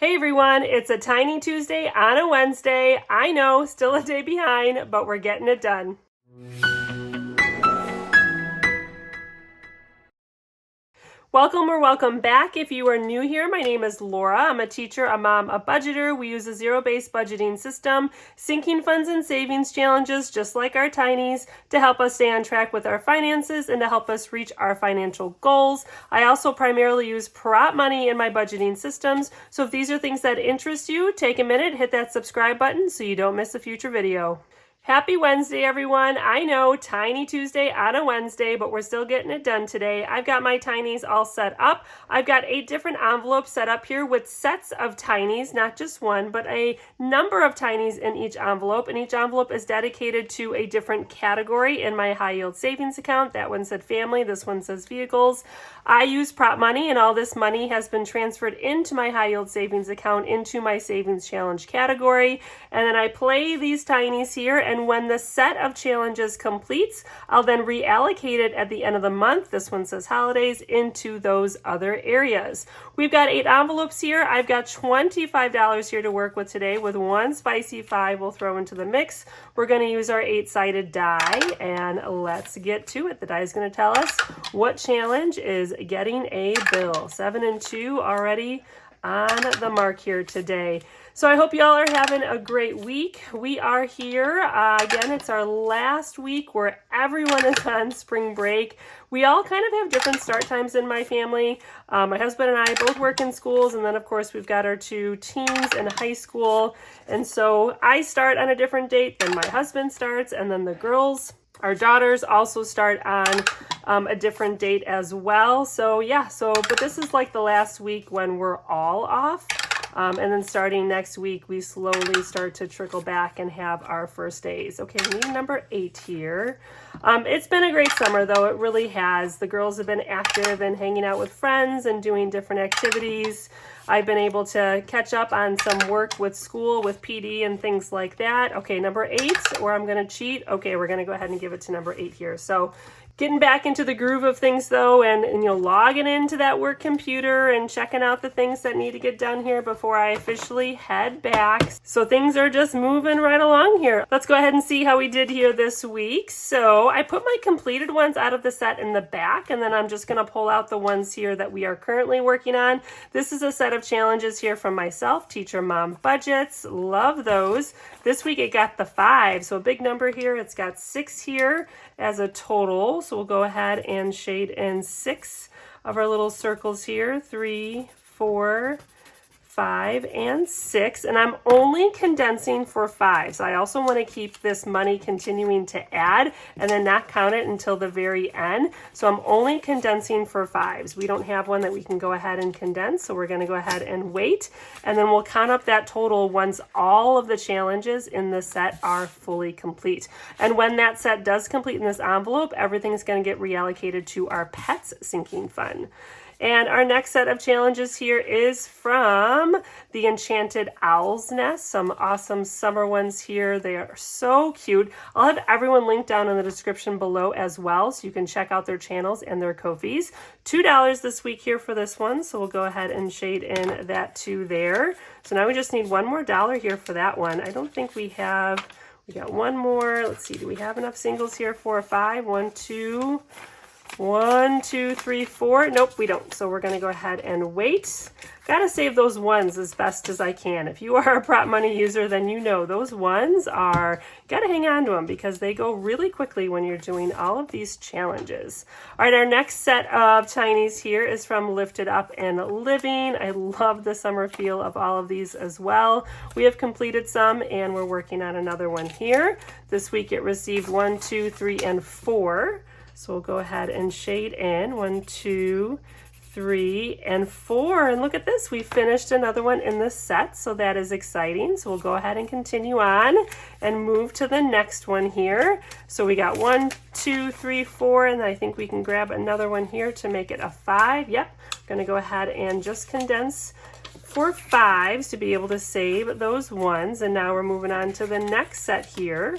Hey everyone, it's a Tiny Tuesday on a Wednesday. I know, still a day behind, but we're getting it done. Welcome or welcome back. If you are new here, my name is Laura. I'm a teacher, a mom, a budgeter. We use a zero-based budgeting system, sinking funds and savings challenges, just like our tinies, to help us stay on track with our finances and to help us reach our financial goals. I also primarily use prop money in my budgeting systems. So if these are things that interest you, take a minute, hit that subscribe button so you don't miss a future video. Happy Wednesday, everyone. I know, Tiny Tuesday on a Wednesday, but we're still getting it done today. I've got my tinies all set up. I've got 8 different envelopes set up here with sets of tinies, not just one, but a number of tinies in each envelope, and each envelope is dedicated to a different category in my high yield savings account. That one said family, this one says vehicles. I use prop money, and all this money has been transferred into my high yield savings account into my savings challenge category, and then I play these tinies here. And when the set of challenges completes, I'll then reallocate it at the end of the month. This one says holidays, into those other areas. We've got 8 envelopes here. I've got $25 here to work with today, with one spicy 5 we'll throw into the mix. We're going to use our 8-sided die, and let's get to it. The die is going to tell us what challenge is getting a bill. 7 and 2 already on the mark here today. So I hope y'all are having a great week. We are here. Again, it's our last week where everyone is on spring break. We all kind of have different start times in my family. My husband and I both work in schools, and then of course we've got our 2 teens in high school. And so I start on a different date than my husband starts, and then the girls, our daughters, also start on a different date as well. So yeah, but this is like the last week when we're all off. And then starting next week, we slowly start to trickle back and have our first days. Okay, we need number 8 here. It's been a great summer, though. It really has. The girls have been active and hanging out with friends and doing different activities. I've been able to catch up on some work with school, with PD and things like that. Okay, number 8, or I'm going to cheat. Okay, we're going to go ahead and give it to number 8 here. So getting back into the groove of things, though, and logging into that work computer and checking out the things that need to get done here before I officially head back. So things are just moving right along here. Let's go ahead and see how we did here this week. So I put my completed ones out of the set in the back, and then I'm just going to pull out the ones here that we are currently working on. This is a set of challenges here from myself, TeacherMomBudgets. Love those. This week it got the 5, so a big number here. It's got 6 here as a total. So we'll go ahead and shade in 6 of our little circles here. 3, 4, 5, and 6. And I'm only condensing for 5s. I also want to keep this money continuing to add and then not count it until the very end. So I'm only condensing for 5s. We don't have one that we can go ahead and condense, so we're going to go ahead and wait. And then we'll count up that total once all of the challenges in the set are fully complete. And when that set does complete in this envelope, everything's going to get reallocated to our pets sinking fund. And our next set of challenges here is from the Enchanted Owl's Nest. Some awesome summer ones here. They are so cute. I'll have everyone linked down in the description below as well, so you can check out their channels and their Ko-fis. $2 this week here for this one, so we'll go ahead and shade in that 2 there. So now we just need one more dollar here for that one. I don't think we have. We got one more. Let's see, do we have enough singles here for a 5? 1, 2... 1, 2, 3, 4. Nope, we don't. So we're going to go ahead and wait. Gotta save those 1s as best as I can. If you are a prop money user, then you know those 1s are, gotta hang on to them because they go really quickly when you're doing all of these challenges. All right, our next set of tinies here is from Lifted Up and Living. I love the summer feel of all of these as well. We have completed some and we're working on another one here. This week it received 1, 2, 3, and 4. So we'll go ahead and shade in 1, 2, 3, and 4. And look at this, we finished another one in this set, so that is exciting. So we'll go ahead and continue on and move to the next one here. So we got 1, 2, 3, 4, and I think we can grab another one here to make it a 5. Yep, I'm gonna go ahead and just condense for 5s to be able to save those 1s. And now we're moving on to the next set here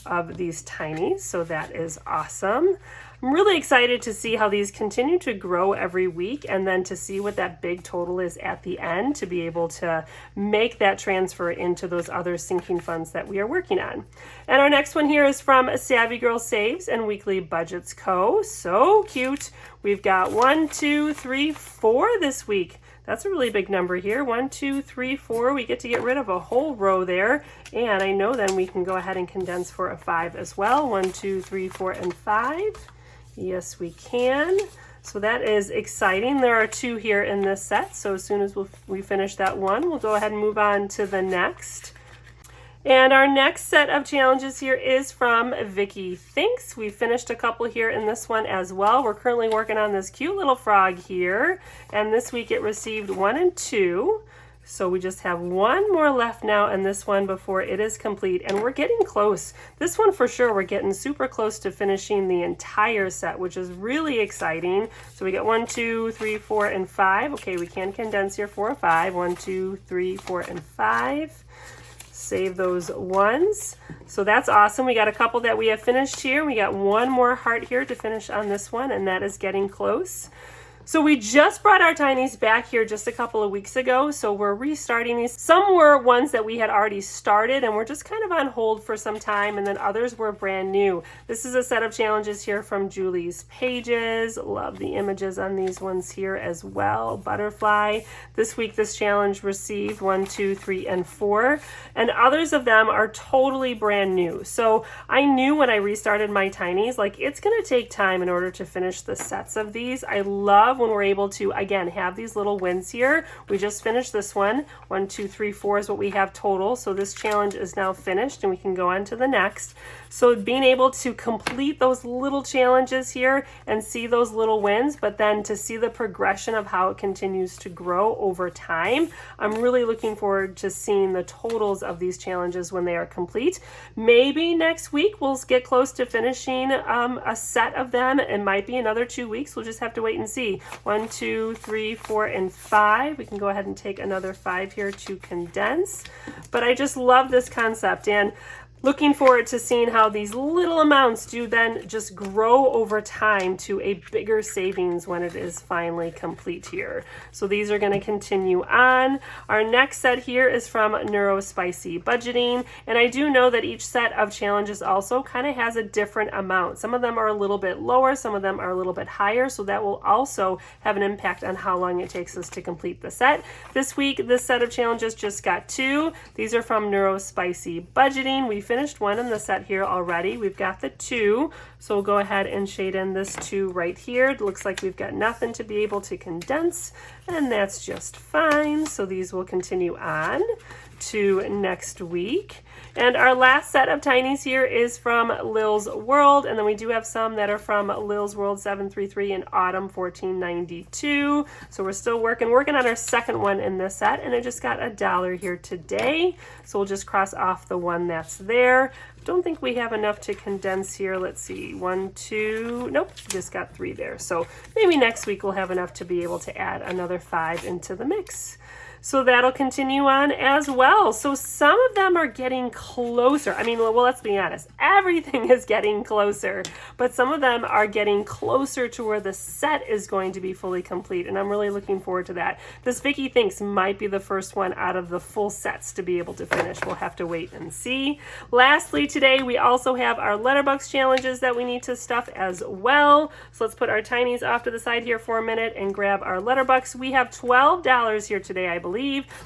of these tinies, so that is awesome. I'm really excited to see how these continue to grow every week, and then to see what that big total is at the end, to be able to make that transfer into those other sinking funds that we are working on. And our next one here is from Savvy Girl Saves and Weekly Budgets Co. So cute. We've got 1, 2, 3, 4 this week. That's a really big number here. 1, 2, 3, 4. We get to get rid of a whole row there. And I know then we can go ahead and condense for a 5 as well. 1, 2, 3, 4, and 5. Yes, we can. So that is exciting. There are 2 here in this set. So as soon as we finish that one, we'll go ahead and move on to the next. And our next set of challenges here is from Vicky Thinks. We finished a couple here in this one as well. We're currently working on this cute little frog here. And this week it received 1 and 2. So we just have one more left now in this one before it is complete. And we're getting close. This one for sure, we're getting super close to finishing the entire set, which is really exciting. So we got 1, 2, 3, 4, and 5. Okay, we can condense here for a 5. 1, 2, 3, 4, and 5. Save those ones. So that's awesome. We got a couple that we have finished here. We got one more heart here to finish on this one, and that is getting close. So we just brought our tinies back here just a couple of weeks ago, so we're restarting these. Some were ones that we had already started and we're just kind of on hold for some time, and then others were brand new. This is a set of challenges here from Julie's Pages. Love the images on these ones here as well. Butterfly. This week this challenge received 1, 2, 3, and 4, and others of them are totally brand new. So I knew when I restarted my tinies, like, it's going to take time in order to finish the sets of these. I love when we're able to, again, have these little wins here. We just finished this one. 1, 2, 3, 4 is what we have total. So this challenge is now finished and we can go on to the next. So being able to complete those little challenges here and see those little wins, but then to see the progression of how it continues to grow over time, I'm really looking forward to seeing the totals of these challenges when they are complete. Maybe next week we'll get close to finishing a set of them. It might be another 2 weeks. We'll just have to wait and see. 1, 2, 3, 4, and 5. We can go ahead and take another 5 here to condense. But I just love this concept, and looking forward to seeing how these little amounts do then just grow over time to a bigger savings when it is finally complete here. So these are going to continue on. Our next set here is from Neurospicy Budgeting, and I do know that each set of challenges also kind of has a different amount. Some of them are a little bit lower, some of them are a little bit higher, so that will also have an impact on how long it takes us to complete the set. This week, this set of challenges just got 2. These are from Neurospicy Budgeting. We finished one in the set here already. We've got the 2, so we'll go ahead and shade in this 2 right here. It looks like we've got nothing to be able to condense, and that's just fine. So these will continue on to next week. And our last set of tinies here is from Lil's World, and then we do have some that are from Lil's World 733 and Autumn 1492. So we're still working on our second one in this set, and I just got $1 here today. So we'll just cross off the one that's there. Don't think we have enough to condense here. Let's see, 1, 2, nope, just got 3 there. So maybe next week we'll have enough to be able to add another 5 into the mix. So that'll continue on as well. So some of them are getting closer. I mean, well, let's be honest. Everything is getting closer, but some of them are getting closer to where the set is going to be fully complete, and I'm really looking forward to that. This Vicky Thinks might be the first one out of the full sets to be able to finish. We'll have to wait and see. Lastly, today we also have our letterbox challenges that we need to stuff as well. So let's put our tinies off to the side here for a minute and grab our letterbox. We have $12 here today, I believe.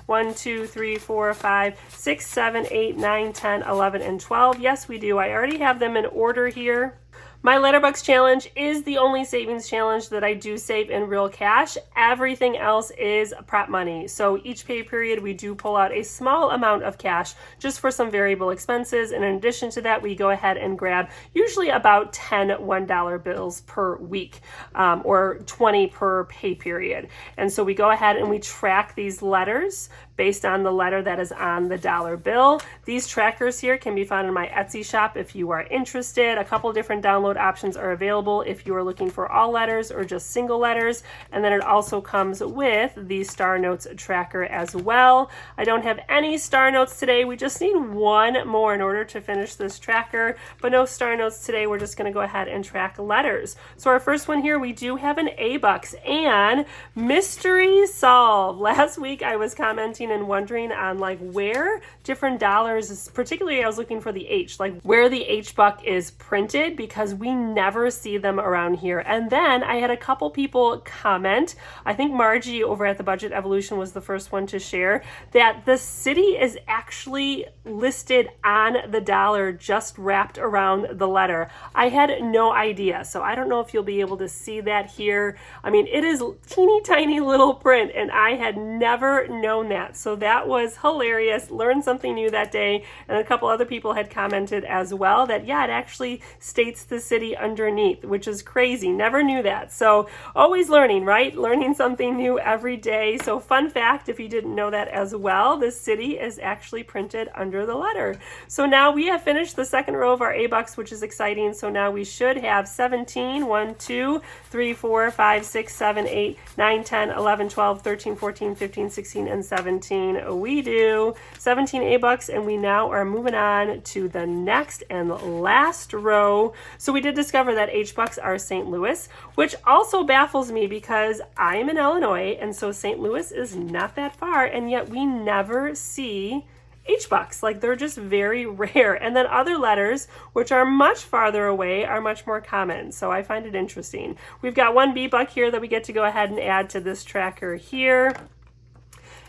1, 2, 3, 4, 5, 6, 7, 8, 9, 10, 11, and 12. Yes, we do. I already have them in order here. My letterbox challenge is the only savings challenge that I do save in real cash. Everything else is prep money. So each pay period, we do pull out a small amount of cash just for some variable expenses. And in addition to that, we go ahead and grab usually about 10 $1 bills per week, or 20 per pay period. And so we go ahead and we track these letters based on the letter that is on the dollar bill. These trackers here can be found in my Etsy shop if you are interested. A couple different download download options are available if you are looking for all letters or just single letters. And then it also comes with the Star Notes tracker as well. I don't have any Star Notes today. We just need one more in order to finish this tracker, but no Star Notes today. We're just going to go ahead and track letters. So our first one here, we do have an A bucks and mystery solve. Last week I was commenting and wondering on like where different dollars, particularly I was looking for the H, like where the H buck is printed, because we never see them around here. And then I had a couple people comment, I think Margie over at the Budget Evolution was the first one to share, that the city is actually listed on the dollar, just wrapped around the letter. I had no idea. So I don't know if you'll be able to see that here. I mean, it is teeny tiny little print and I had never known that. So that was hilarious. Learned something new that day. And a couple other people had commented as well that, yeah, it actually states the city underneath, which is crazy. Never knew that. So always learning, right? Learning something new every day. So fun fact, if you didn't know that as well, this city is actually printed under the letter. So now we have finished the second row of our A bucks, which is exciting. So now we should have 17, 1, 2, 3, 4, 5, 6, 7, 8, 9, 10, 11, 12, 13, 14, 15, 16, and 17. We do 17 A bucks, and we now are moving on to the next and last row. So we did discover that H bucks are St. Louis, which also baffles me because I am in Illinois, and so St. Louis is not that far, and yet we never see H bucks. Like, they're just very rare. And then other letters, which are much farther away, are much more common. So I find it interesting. We've got one B buck here that we get to go ahead and add to this tracker here.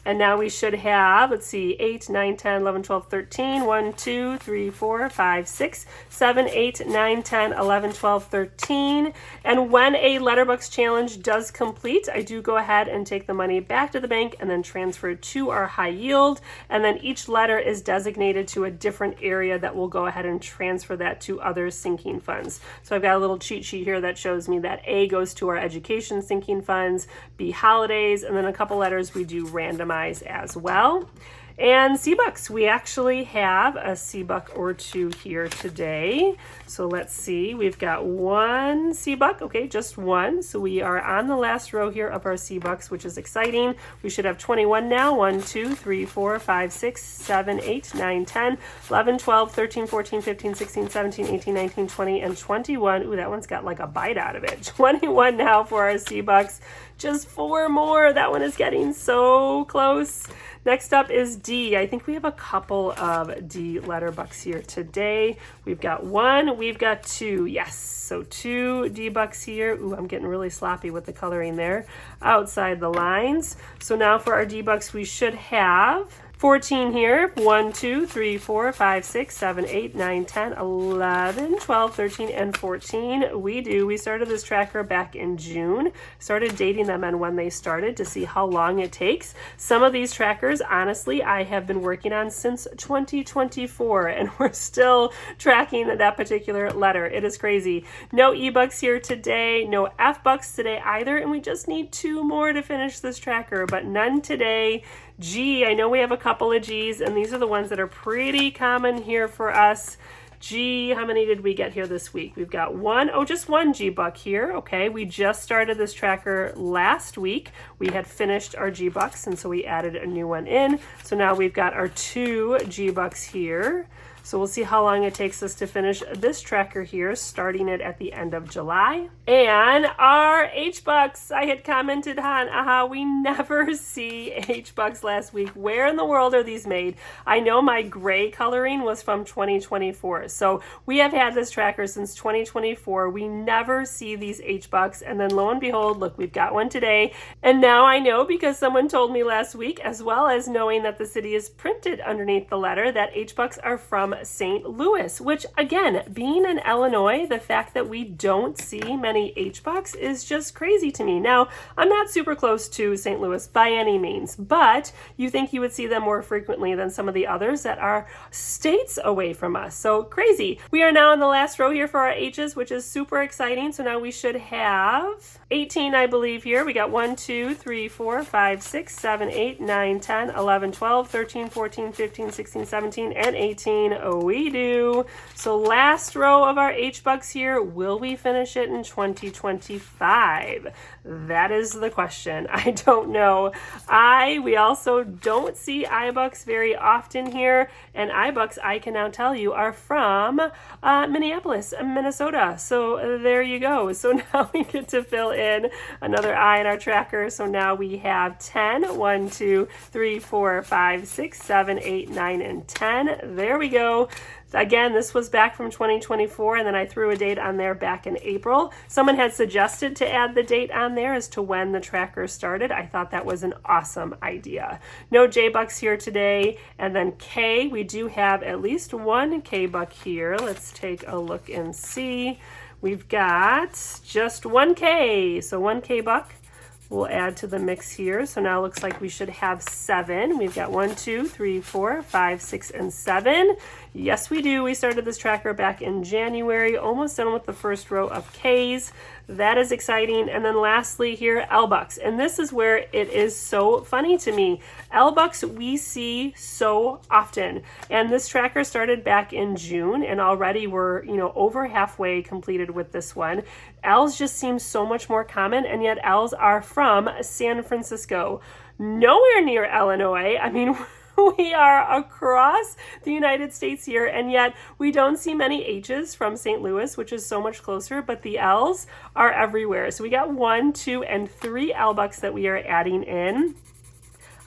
And now we should have, let's see, 8, 9, 10, 11, 12, 13, 1, 2, 3, 4, 5, 6, 7, 8, 9, 10, 11, 12, 13. And when a Letterbucks challenge does complete, I do go ahead and take the money back to the bank and then transfer it to our high yield. And then each letter is designated to a different area that will go ahead and transfer that to other sinking funds. So I've got a little cheat sheet here that shows me that A goes to our education sinking funds, B holidays, and then a couple letters we do randomize as well. And C-Bucks, we actually have a C-Buck or two here today. So let's see, we've got one C-Buck, okay, just one. So we are on the last row here of our C-Bucks, which is exciting. We should have 21 now, 1, 2, 3, 4, 5, 6, 7, 8, 9, 10, 11, 12, 13, 14, 15, 16, 17, 18, 19, 20, and 21. Ooh, that one's got like a bite out of it. 21 now for our C-Bucks. Just 4 more. That one is getting so close. Next up is D. I think we have a couple of D letter bucks here today. We've got 1, we've got 2. Yes, so 2 D bucks here. Ooh, I'm getting really sloppy with the coloring there outside the lines. So now for our D bucks, we should have 14 here. 1, 2, 3, 4, 5, 6, 7, 8, 9, 10, 11, 12, 13, and 14. We started this tracker back in June. Started dating them on when they started to see how long it takes. Some of these trackers, honestly, I have been working on since 2024, and we're still tracking that particular letter. It is crazy. No E-Bucks here today, no F-Bucks today either, and we just need 2 more to finish this tracker, but none today. G, I know we have a couple of G's, and these are the ones that are pretty common here for us. G, how many did we get here this week? We've got 1, oh, just 1 G-Buck here. Okay, we just started this tracker last week. We had finished our G-Bucks, and so we added a new one in. So now we've got our 2 G-Bucks here. So we'll see how long it takes us to finish this tracker here, starting it at the end of July. And our H-Bucks, I had commented on how we never see H-Bucks last week. Where in the world are these made? I know my gray coloring was from 2024. So we have had this tracker since 2024. We never see these H-Bucks. And then lo and behold, look, we've got one today. And now I know because someone told me last week, as well as knowing that the city is printed underneath the letter, that H-Bucks are from St. Louis, which again, being in Illinois, the fact that we don't see many H-Bucks is just crazy to me. Now, I'm not super close to St. Louis by any means, but you think you would see them more frequently than some of the others that are states away from us. So crazy. We are now in the last row here for our H's, which is super exciting. So now we should have 18, I believe here. We got 1, 2, 3, 4, 5, 6, 7, 8, 9, 10, 11, 12, 13, 14, 15, 16, 17, and 18. we do. So last row of our H-Bucks here, will we finish it in 2025? That is the question. I don't know. We also don't see iBucks very often here, and iBucks, I can now tell you, are from Minneapolis, Minnesota. So there you go. So now we get to fill in another I in our tracker. So now we have 10. 1, 2, 3, 4, 5, 6, 7, 8, 9, and 10. There we go. Again, this was back from 2024, and then I threw a date on there back in April. Someone had suggested to add the date on there as to when the tracker started. I thought that was an awesome idea. No J-Bucks here today. And then K, we do have at least one K-Buck here. Let's take a look and see. We've got just one K, so one K-Buck. We'll add to the mix here. So now it looks like we should have 7. We've got 1, 2, 3, 4, 5, 6, and 7. Yes, we do. We started this tracker back in January, almost done with the first row of Ks. That is exciting. And then lastly here, L-Bucks. And this is where it is so funny to me. L-Bucks we see so often. And this tracker started back in June, and already we're, over halfway completed with this one. L's just seem so much more common, and yet L's are from San Francisco. Nowhere near Illinois. I mean, we are across the United States here, and yet we don't see many H's from St. Louis, which is so much closer, but the L's are everywhere. So we got 1, 2, and 3 L-Bucks that we are adding in.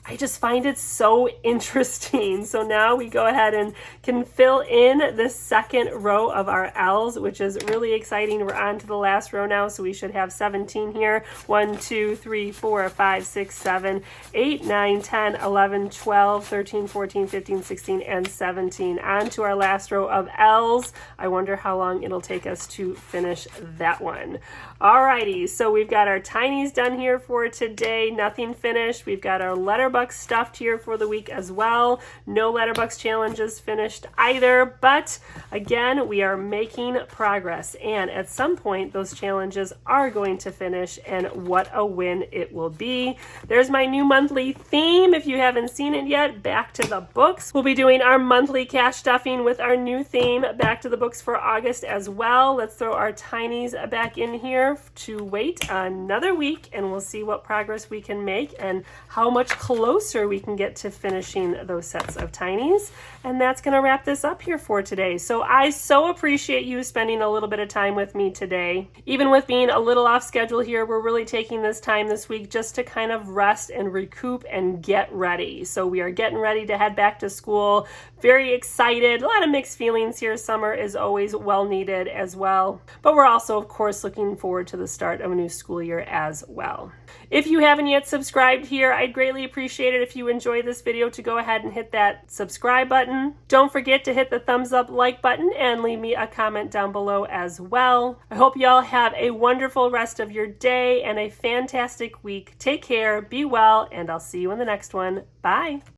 I just find it so interesting. So now we go ahead and can fill in the second row of our L's, which is really exciting. We're on to the last row now, so we should have 17 here. 1, 2, 3, 4, 5, 6, 7, 8, 9, 10, 11, 12, 13, 14, 15, 16, and 17. On to our last row of L's. I wonder how long it'll take us to finish that one. Alrighty, so we've got our tinies done here for today. Nothing finished. We've got our letterbucks stuffed here for the week as well. No letterbucks challenges finished either, but again, we are making progress, and at some point those challenges are going to finish, and what a win it will be. There's my new monthly theme. If you haven't seen it yet, back to the books. We'll be doing our monthly cash stuffing with our new theme, back to the books, for August as well. Let's throw our tinies back in here to wait another week, and we'll see what progress we can make and how much closer we can get to finishing those sets of tinies. And that's going to wrap this up here for today. So I so appreciate you spending a little bit of time with me today. Even with being a little off schedule here, we're really taking this time this week just to kind of rest and recoup and get ready. So we are getting ready to head back to school. Very excited. A lot of mixed feelings here. Summer is always well needed as well. But we're also, of course, looking forward to the start of a new school year as well. If you haven't yet subscribed here, I'd greatly appreciate it if you enjoyed this video to go ahead and hit that subscribe button. Don't forget to hit the thumbs up like button and leave me a comment down below as well. I hope you all have a wonderful rest of your day and a fantastic week. Take care, be well, and I'll see you in the next one. Bye.